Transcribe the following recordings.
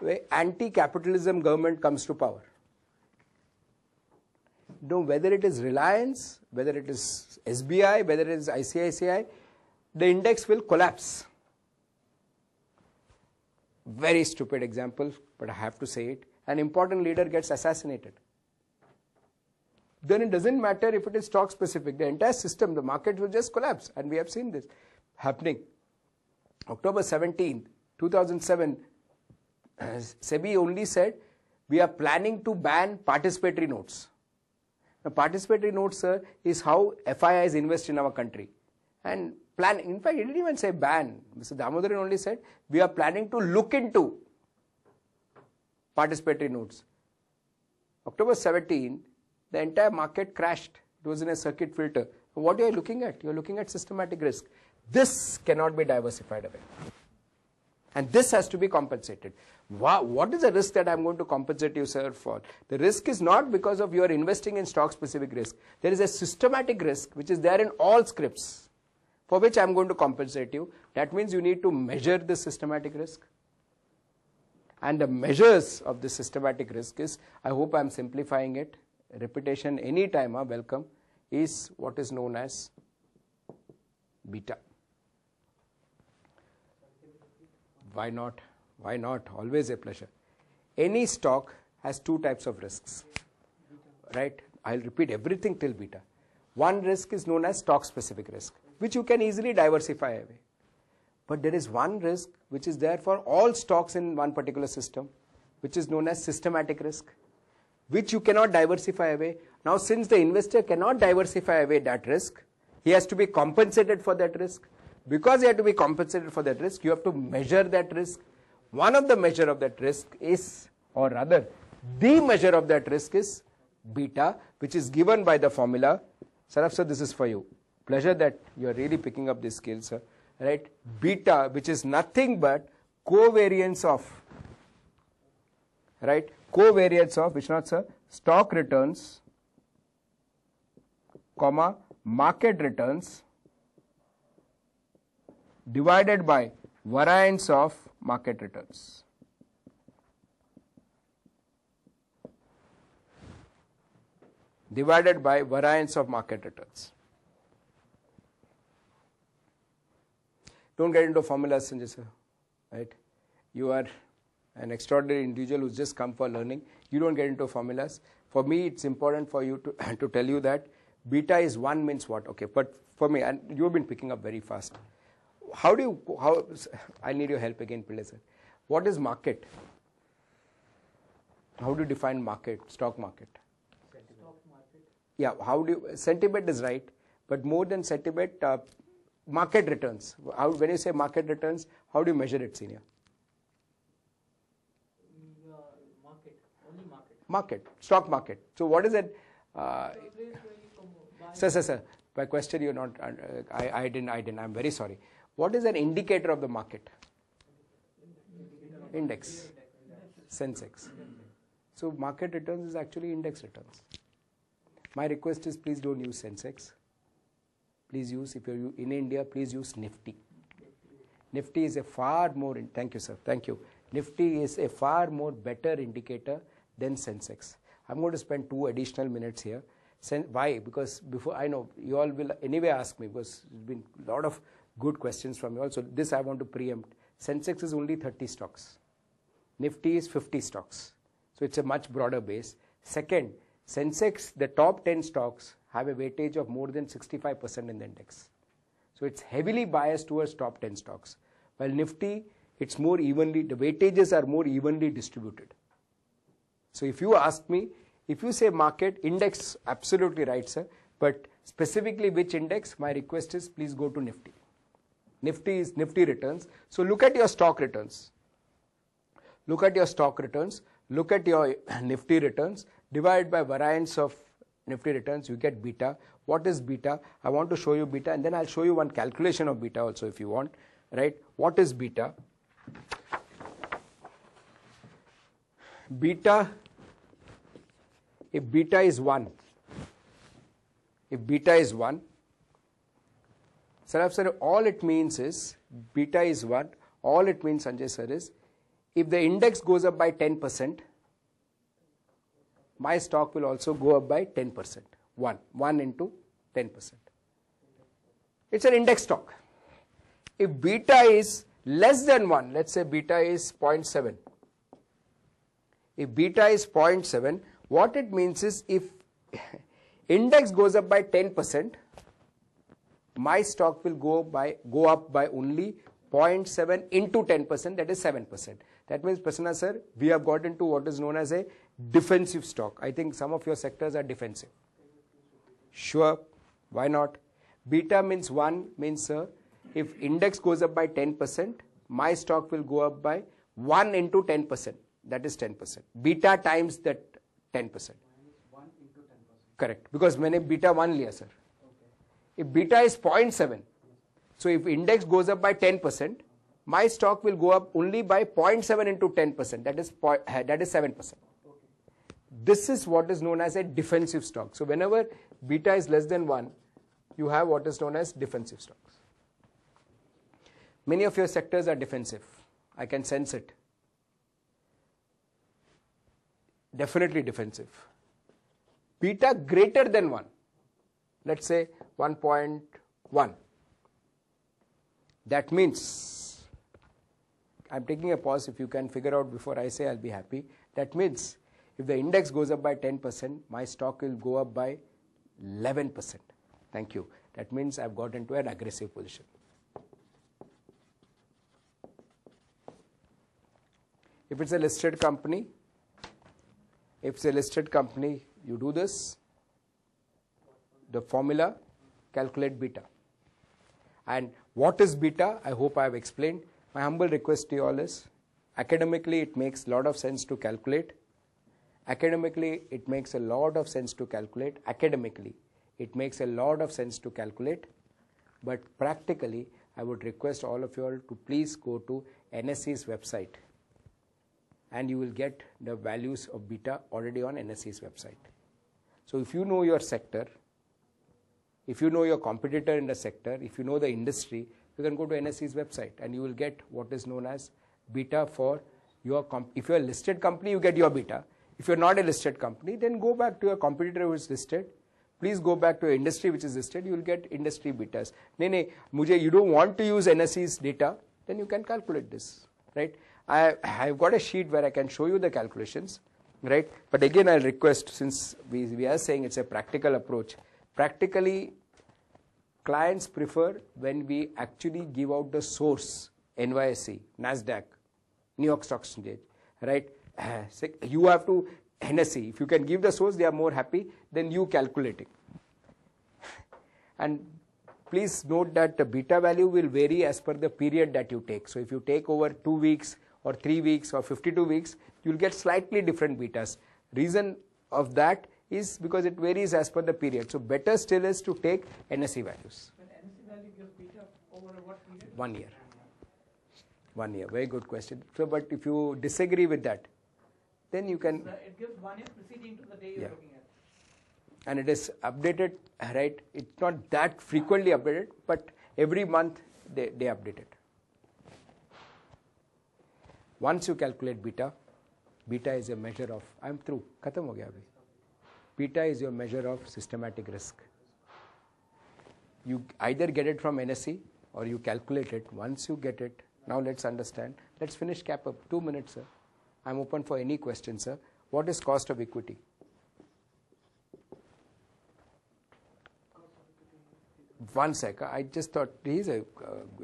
where anti-capitalism government comes to power. No, whether it is Reliance, whether it is SBI, whether it is ICICI, the index will collapse. Very stupid example, but I have to say it. An important leader gets assassinated. Then it doesn't matter if it is stock specific. The entire system, the market will just collapse. And we have seen this happening. October 17, 2007, SEBI only said, we are planning to ban participatory notes. Now, participatory notes, sir, is how FIIs invest in our country. And plan, in fact, he didn't even say ban. Mr. Damodaran only said, we are planning to look into participatory notes. October 17, the entire market crashed. It was in a circuit filter. What are you looking at? You are looking at systematic risk. This cannot be diversified away. And this has to be compensated. What is the risk that I am going to compensate you, sir, for? The risk is not because of your investing in stock-specific risk. There is a systematic risk which is there in all scripts for which I am going to compensate you. That means you need to measure the systematic risk. And the measures of the systematic risk is, I hope I am simplifying it, repetition any time welcome, is what is known as beta. Why not? Why not? Always a pleasure. Any stock has two types of risks, right? I'll repeat everything till beta. One risk is known as stock-specific risk, which you can easily diversify away. But there is one risk which is there for all stocks in one particular system, which is known as systematic risk, which you cannot diversify away. Now, since the investor cannot diversify away that risk, he has to be compensated for that risk. Because you have to be compensated for that risk, you have to measure that risk. One of the measure of that risk is, or rather, the measure of that risk is beta, which is given by the formula. Saraf sir, this is for you. Pleasure that you are really picking up these skills, sir. Right? Beta, which is nothing but covariance of, right? Covariance of, Vishwanath sir, stock returns, comma, market returns, divided by variance of market returns. Divided by variance of market returns. Don't get into formulas, Sanjay sir. Right? You are an extraordinary individual who's just come for learning. You don't get into formulas. For me, it's important for you to, to tell you that beta is 1 means what? Okay, but for me, and you've been picking up very fast. How do you, I need your help again, Pillai sir. What is market? How do you define market, stock market? Stock market. Yeah, how do you, sentiment is right, but more than sentiment, market returns. How, when you say market returns, how do you measure it, senior? Market, only market. Market, stock market. So what is it? Sir, my question you're not, I didn't, I'm very sorry. What is an indicator of the market? Index. Sensex. So market returns is actually index returns. My request is please don't use Sensex. Please use, if you're in India, please use Nifty. Nifty is a far more, thank you sir, thank you. Nifty is a far more better indicator than Sensex. I'm going to spend 2 additional minutes here. Why? Because before, I know you all will anyway ask me, because there's been a lot of good questions from you all. So this I want to preempt. Sensex is only 30 stocks. Nifty is 50 stocks. So it's a much broader base. Second, Sensex, the top 10 stocks have a weightage of more than 65% in the index. So it's heavily biased towards top 10 stocks. While Nifty, it's more evenly, the weightages are more evenly distributed. So if you ask me, if you say market, index, absolutely right, sir. But specifically which index, my request is please go to Nifty. Nifty is Nifty returns. So look at your stock returns. Look at your stock returns. Look at your Nifty returns. Divide by variance of Nifty returns, you get beta. What is beta? I want to show you beta, and then I'll show you one calculation of beta also if you want. Right? What is beta? Beta, if beta is 1, if beta is 1, sir, I've said all it means is, beta is 1, all it means, Sanjay sir, is if the index goes up by 10%, my stock will also go up by 10%. 1 into 10%. It's an index stock. If beta is less than 1, let's say beta is 0.7. If beta is 0.7, what it means is if index goes up by 10%, my stock will go up by only 0.7 into 10%, that is 7%. That means, Prasanna sir, we have got into what is known as a defensive stock. I think some of your sectors are defensive. Sure, why not? Beta means 1, means sir, if index goes up by 10%, my stock will go up by 1 into 10%, that is 10%. Beta times that 10%. Minus 1 into 10%. Correct, because मैंने beta 1 लिया sir. If beta is 0.7, so if index goes up by 10%, my stock will go up only by 0.7 into 10%, that is 7%. This is what is known as a defensive stock. So whenever beta is less than 1, you have what is known as defensive stocks. Many of your sectors are defensive. I can sense it. Definitely defensive. Beta greater than 1. Let's say 1.1. That means, I'm taking a pause. If you can figure out before I say, I'll be happy. That means, if the index goes up by 10%, my stock will go up by 11%. Thank you. That means I've got into an aggressive position. If it's a listed company, you do this. The formula, calculate beta. And what is beta? I hope I have explained. My humble request to you all is, academically it makes a lot of sense to calculate. Academically it makes a lot of sense to calculate. Academically it makes a lot of sense to calculate. But practically, I would request all of you all to please go to NSE's website. And you will get the values of beta already on NSE's website. So if you know your sector, if you know your competitor in the sector, if you know the industry, you can go to NSE's website and you will get what is known as beta for your if you're a listed company, you get your beta. If you're not a listed company, then go back to your competitor who is listed. Please go back to your industry which is listed, you will get industry betas. You don't want to use NSE's data, then you can calculate this, right? I've got a sheet where I can show you the calculations, right? But again, I'll request, since we are saying it's a practical approach, practically clients prefer when we actually give out the source, NYSE, NASDAQ, New York Stock Exchange, right? You have to, NSE, if you can give the source, they are more happy than you calculating. And please note that the beta value will vary as per the period that you take. So if you take over 2 weeks or 3 weeks or 52 weeks, you will get slightly different betas. Reason of that is because it varies as per the period. So better still is to take NSE values. When NSE value gives beta over what period? 1 year. 1 year. Very good question. So, but if you disagree with that, then you can. It gives 1 year preceding to the day you're looking at. And it is updated, right? It's not that frequently updated, but every month they update it. Once you calculate beta, beta is a measure of, I'm through, khatam ho gaya abhi. Beta is your measure of systematic risk. You either get it from NSE or you calculate it. Once you get it, now let's understand. Let's finish cap up. 2 minutes, sir. I'm open for any questions, sir. What is cost of equity? One sec. I just thought he is a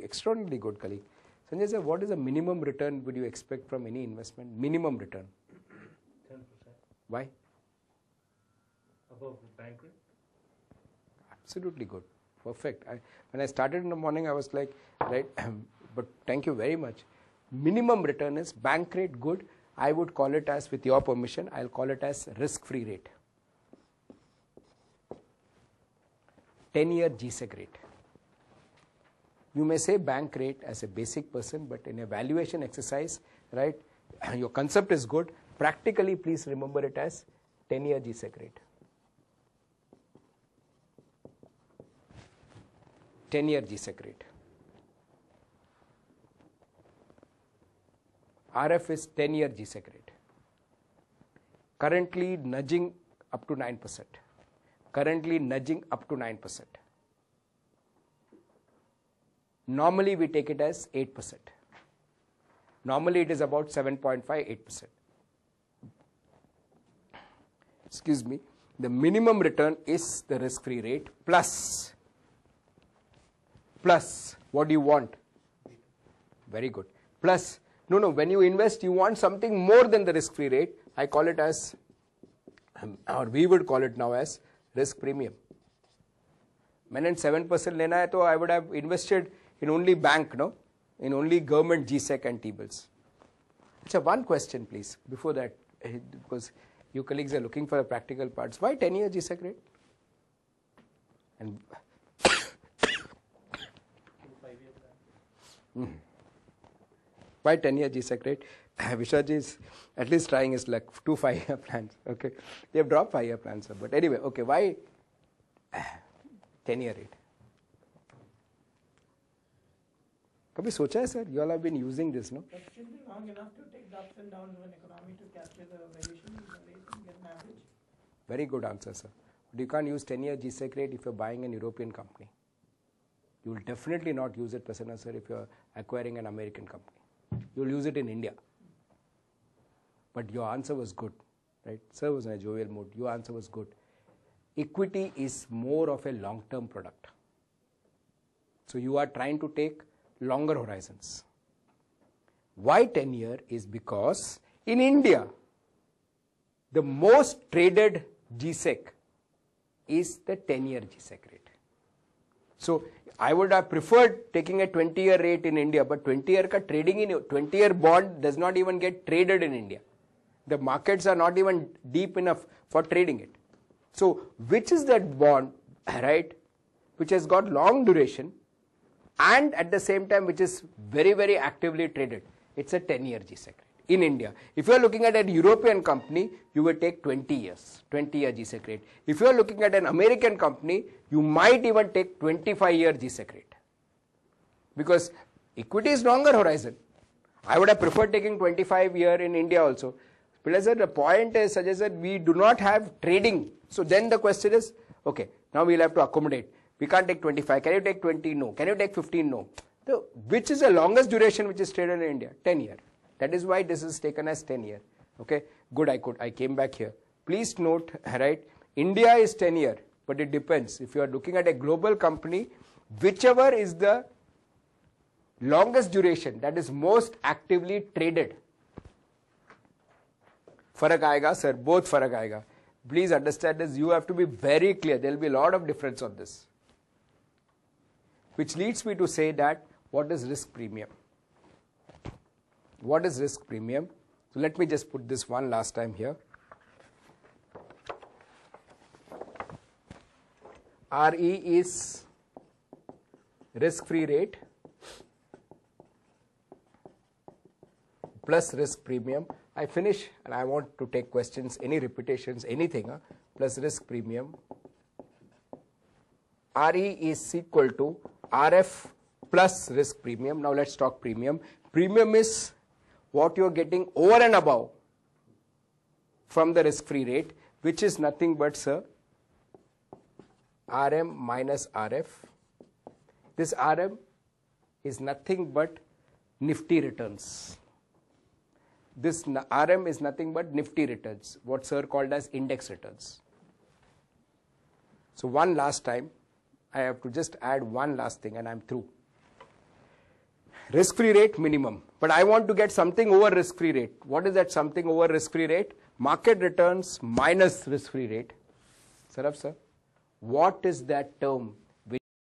extraordinarily good colleague. Sanjay sir, what is the minimum return would you expect from any investment? Minimum return? 10%. Why? Above the bank rate? Absolutely good. Perfect. When I started in the morning, I was like, right, but thank you very much. Minimum return is bank rate good. I would call it as, with your permission, I'll call it as risk-free rate. 10-year GSEC rate. You may say bank rate as a basic person, but in a valuation exercise, right, your concept is good. Practically, please remember it as 10-year GSEC rate. 10-year GSEC rate. RF is 10-year GSEC rate. Currently nudging up to 9%. Currently nudging up to 9%. Normally we take it as 8%. Normally it is about 7.5, 8%. Excuse me. The minimum return is the risk-free rate plus what do you want? Very good. Plus, no, when you invest, you want something more than the risk-free rate. I call it as, or we would call it now as risk premium. मैंने 7% लेना है तो I would have invested in only bank, no? In only government GSEC and T-bills. So one question please, before that, because you colleagues are looking for the practical parts. Why 10-year GSEC rate? And why 10-year GSEC rate? Vishwaji is at least trying his luck. 2 5-year plans. Okay, they have dropped 5-year plans, sir. But anyway, okay, why 10-year rate? कभी सोचा है sir? You all have been using this, no? That should be long enough to take the ups and downs of an economy to capture the variation in the rate and get an average. Very good answer, sir. But you can't use 10-year GSEC rate if you're buying an European company. You will definitely not use it, Prasanna sir, if you're acquiring an American company. You will use it in India. But your answer was good, right? Sir was in a jovial mood. Your answer was good. Equity is more of a long-term product. So you are trying to take longer horizons. Why 10-year is because in India, the most traded GSEC is the 10-year GSEC rate. So I would have preferred taking a 20-year rate in India, but 20-year ka trading in 20-year bond does not even get traded in India. The markets are not even deep enough for trading it. So which is that bond, right, which has got long duration and at the same time which is very, very actively traded? It's a 10-year GSEC rate in India. If you are looking at a European company, you will take 20 years, 20-year GSEC rate. If you are looking at an American company, you might even take 25-year GSEC rate. Because equity is longer horizon. I would have preferred taking 25-year in India also. But the point is such as that we do not have trading. So then the question is, okay, now we'll have to accommodate. We can't take 25. Can you take 20? No. Can you take 15? No. So which is the longest duration which is traded in India? 10-year. That is why this is taken as 10-year. Okay, good, I came back here. Please note, right, India is 10-year, but it depends. If you are looking at a global company, whichever is the longest duration, that is most actively traded. Farak aayega, sir, both farak aayega. Please understand this, you have to be very clear. There will be a lot of difference on this. Which leads me to say that, what is risk premium? What is risk premium? So let me just put this one last time here. RE is risk-free rate plus risk premium. I finish and I want to take questions, any repetitions, anything, plus risk premium. RE is equal to RF plus risk premium. Now let's talk premium. Premium is what you are getting over and above from the risk-free rate, which is nothing but, sir, RM minus RF. This RM is nothing but nifty returns. This RM is nothing but nifty returns, what sir called as index returns. So one last time, I have to just add one last thing and I'm through. Risk-free rate minimum, but I want to get something over risk-free rate. What is that something over risk-free rate? Market returns minus risk-free rate. Saraf sir, what is that term